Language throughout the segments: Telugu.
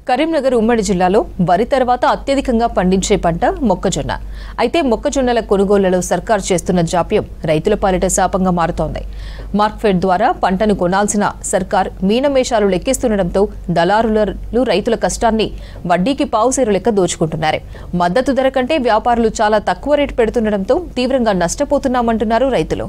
కరీంనగర్ ఉమ్మడి జిల్లాలో వరి తర్వాత అత్యధికంగా పండించే పంట మొక్కజొన్న. అయితే మొక్కజొన్నల కొనుగోళ్లలో సర్కార్ చేస్తున్న జాప్యం రైతుల పాలిట శాపంగా మారుతోంది. మార్క్ఫెడ్ ద్వారా పంటను కొనాల్సిన సర్కార్ మీనమేషాలు లెక్కిస్తుండటంతో దళారులు రైతుల కష్టాన్ని వడ్డీకి పావుసేరు లెక్క దోచుకుంటున్నారు. మద్దతు ధర కంటే వ్యాపారులు చాలా తక్కువ రేటు పెడుతుండటంతో తీవ్రంగా నష్టపోతున్నామంటున్నారు రైతులు.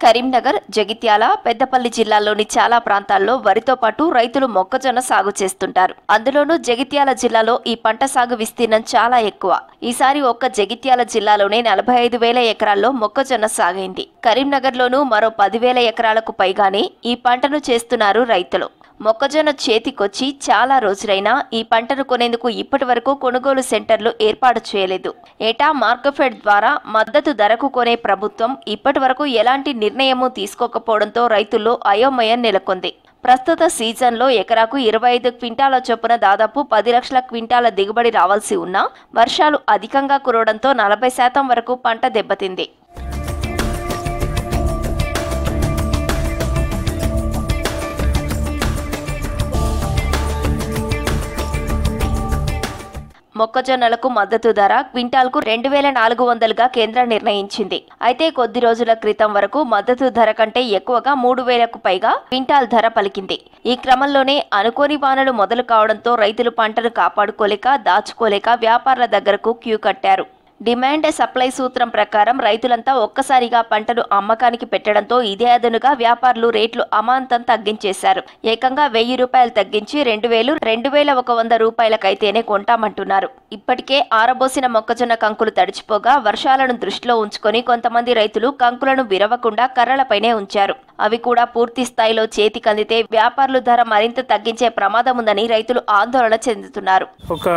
కరీంనగర్, జగిత్యాల, పెద్దపల్లి జిల్లాల్లోని చాలా ప్రాంతాల్లో వరితో పాటు రైతులు మొక్కజొన్న సాగు చేస్తుంటారు. అందులోనూ జగిత్యాల జిల్లాలో ఈ పంట సాగు విస్తీర్ణం చాలా ఎక్కువ. ఈసారి ఒక్క జగిత్యాల జిల్లాలోనే 45,000 ఎకరాల్లో మొక్కజొన్న సాగైంది. కరీంనగర్లోనూ మరో 10,000 ఎకరాలకు పైగానే ఈ పంటను చేస్తున్నారు రైతులు. మొక్కజొన్న చేతికొచ్చి చాలా రోజులైనా ఈ పంటను కొనేందుకు ఇప్పటి వరకు కొనుగోలు సెంటర్లు ఏర్పాటు చేయలేదు. ఏటా మార్క్ఫెడ్ ద్వారా మద్దతు ధరకు కొనే ప్రభుత్వం ఇప్పటి వరకు ఎలాంటి నిర్ణయమూ తీసుకోకపోవడంతో రైతుల్లో అయోమయం నెలకొంది. ప్రస్తుత సీజన్లో ఎకరాకు 25 క్వింటాల చొప్పున దాదాపు 10 లక్షల క్వింటాల దిగుబడి రావాల్సి ఉన్నా వర్షాలు అధికంగా కురవడంతో 40% వరకు పంట దెబ్బతింది. మొక్కజొన్నలకు మద్దతు ధర క్వింటాల్కు 2,400గా కేంద్రం నిర్ణయించింది. అయితే కొద్ది రోజుల క్రితం వరకు మద్దతు ధర కంటే ఎక్కువగా 3,000కు పైగా క్వింటాల్ ధర పలికింది. ఈ క్రమంలోనే అనుకోని వానలు మొదలు కావడంతో రైతులు పంటను కాపాడుకోలేక, దాచుకోలేక వ్యాపారుల దగ్గరకు క్యూ కట్టారు. డిమాండ్ సప్లై సూత్రం ప్రకారం రైతులంతా ఒక్కసారిగా పంటను అమ్మకానికి పెట్టడంతో ఇదే అదనుగా వ్యాపారులు రేట్లు అమాంతం తగ్గించేశారు. ఏకంగా 1,000 రూపాయలు తగ్గించి 2,000, 2,100 రూపాయలకైతేనే కొంటామంటున్నారు. ఇప్పటికే ఆరబోసిన మొక్కజొన్న కంకులు తడిచిపోగా వర్షాలను దృష్టిలో ఉంచుకొని కొంతమంది రైతులు కంకులను విరవకుండా కర్రలపైనే ఉంచారు. అవి కూడా పూర్తి స్థాయిలో చేతికందితే వ్యాపారులు ధర మరింత తగ్గించే ప్రమాదం ఉందని రైతులు ఆందోళన చెందుతున్నారు. ఒక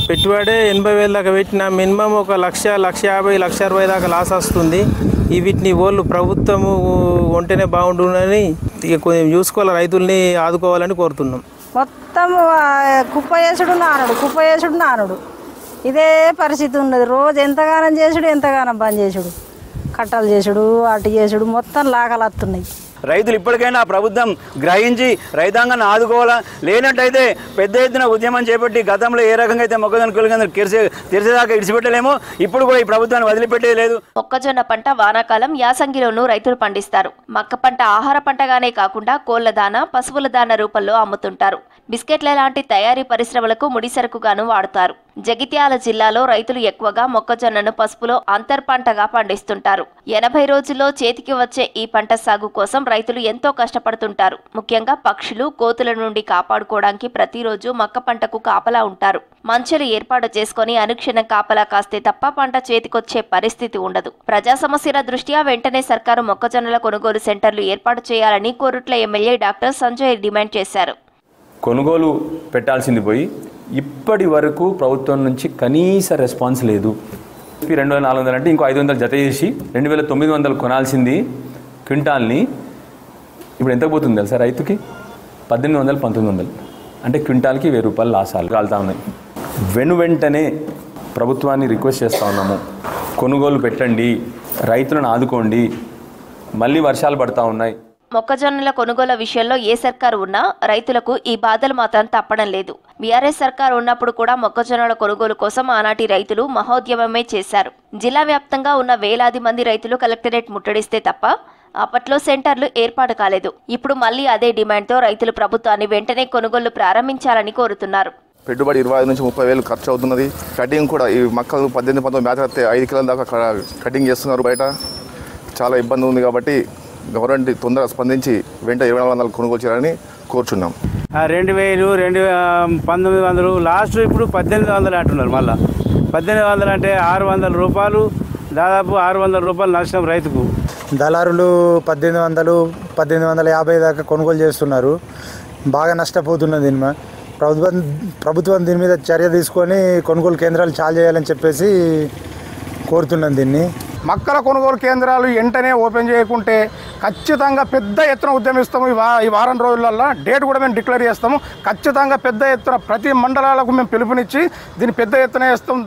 పెట్టుబడి 80,000 దాకా పెట్టిన మినిమం 1,50,000, 1,60,000 దాకా లాస్ వస్తుంది. వీటిని వాళ్ళు ప్రభుత్వము ఉంటేనే బాగుంటుందని ఇక కొంచెం చూసుకోవాలి, రైతుల్ని ఆదుకోవాలని కోరుతున్నాం. మొత్తం కుప్ప చేసుడు నానుడు ఇదే పరిస్థితి ఉన్నది. రోజు ఎంతగానం చేసుడు, ఎంతగానం బంద్ చేసుడు, కట్టలు చేసుడు, అటు చేసుడు, మొత్తం లాగలు వస్తున్నాయి. రైతులు ఇప్పటికైనా ప్రభుత్వం గ్రహించి రైతాంగాన్ని ఆదుకోవాలా. లేనట్టయితే పెద్ద ఎత్తున ఉద్యమం చేపట్టి గతంలో ఏ రకంగా అయితే మొక్కజొన్న కూలికందరూ తెరిచేదాకా ఇడిచిపెట్టలేమో ఇప్పుడు కూడా ఈ ప్రభుత్వాన్ని వదిలిపెట్టేది లేదు. మొక్కజొన్న పంట వానాకాలం, యాసంగిలోనూ రైతులు పండిస్తారు. మక్క పంట ఆహార పంటగానే కాకుండా కోళ్ల దాన, పశువుల దాన రూపంలో అమ్ముతుంటారు. బిస్కెట్ల లాంటి తయారీ పరిశ్రమలకు ముడిసరుకుగాను వాడుతారు. జగిత్యాల జిల్లాలో రైతులు ఎక్కువగా మొక్కజొన్నను పసుపులో అంతర్పంటగా పండిస్తుంటారు. 80 రోజుల్లో చేతికి వచ్చే ఈ పంట సాగు కోసం రైతులు ఎంతో కష్టపడుతుంటారు. ముఖ్యంగా పక్షులు, కోతుల నుండి కాపాడుకోవడానికి ప్రతిరోజు మక్క పంటకు కాపలా ఉంటారు. మంచెలు ఏర్పాటు చేసుకుని అనుక్షణం కాపలా కాస్తే తప్ప పంట చేతికొచ్చే పరిస్థితి ఉండదు. ప్రజా సమస్యల దృష్ట్యా వెంటనే సర్కారు మొక్కజొన్నల కొనుగోలు సెంటర్లు ఏర్పాటు చేయాలని Korutla MLA doctor Sanjay demand చేశారు. కొనుగోలు పెట్టాల్సింది పోయి ఇప్పటి వరకు ప్రభుత్వం నుంచి కనీస రెస్పాన్స్ లేదు. 2,400 అంటే ఇంకో 500 జత చేసి 2,900 కొనాల్సింది క్వింటాల్ని ఇప్పుడు ఎంత పోతుంది తెలుసా రైతుకి? 1,800, 1,900 అంటే క్వింటాల్కి 1,000 రూపాయలు లాసాలు కాలుతా ఉన్నాయి. వెంటనే ప్రభుత్వాన్ని రిక్వెస్ట్ చేస్తూ ఉన్నాము, కొనుగోలు పెట్టండి, రైతులను ఆదుకోండి. మళ్ళీ వర్షాలు పడతా ఉన్నాయి. మొక్కజొన్నల కొనుగోలు విషయంలో ఏ సర్కారు ఉన్నా రైతులకు ఈ బాధలు మాత్రం తప్పడం లేదు. బీఆర్ఎస్ సర్కారు ఉన్నప్పుడు కూడా మొక్కజొన్నల కొనుగోలు కోసం ఆనాటి రైతులు మహోద్యమమే చేశారు. జిల్లా వ్యాప్తంగా ఉన్న వేలాది మంది రైతులు కలెక్టరేట్ ముట్టడిస్తే తప్ప అప్పట్లో సెంటర్లు ఏర్పాటు కాలేదు. ఇప్పుడు మళ్లీ అదే డిమాండ్తో రైతులు ప్రభుత్వాన్ని వెంటనే కొనుగోలు ప్రారంభించాలని కోరుతున్నారు. పెట్టుబడి 25,000 నుంచి 30,000 ఖర్చు అవుతున్నది. కటింగ్ కూడా ఈ మొక్కలు 18-19 మ్యాచ్ అయితే 5 కిలోల దాకా కటింగ్ చేస్తున్నారు. బయట చాలా ఇబ్బంది ఉంది కాబట్టి గవర్నమెంట్ తొందరగా స్పందించి వెంటనే 2,400 కొనుగోలు చేయాలని కోరుచున్నాం. 2,000, 1,900 లాస్ట్ ఇప్పుడు 1,800 అంటున్నారు. మళ్ళీ 1,800 అంటే 600 రూపాయలు, దాదాపు 600 రూపాయలు నష్టం రైతుకు. దళారులు 1,800, 1,850 దాకా కొనుగోలు చేస్తున్నారు. బాగా నష్టపోతున్నది. ప్రభుత్వం దీని మీద చర్య తీసుకొని కొనుగోలు కేంద్రాలు చాలు చేయాలని చెప్పేసి కోరుతున్నాం. దీన్ని మక్కల కొనుగోలు కేంద్రాలు వెంటనే ఓపెన్ చేయకుంటే ఖచ్చితంగా పెద్ద ఎత్తున ఉద్యమిస్తాము. ఈ వారం రోజులలో డేట్ కూడా మేము డిక్లేర్ చేస్తాము. ఖచ్చితంగా పెద్ద ఎత్తున ప్రతి మండలాలకు మేము పిలుపునిచ్చి దీన్ని పెద్ద ఎత్తున వేస్తాం.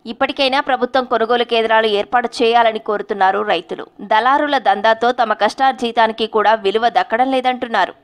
ఇప్పటికైనా ప్రభుత్వం కొనుగోలు కేంద్రాలు ఏర్పాటు చేయాలని కోరుతున్నారు రైతులు. దళారుల దందాతో తమ కష్టార్జితానికి కూడా విలువ దక్కడం లేదంటున్నారు.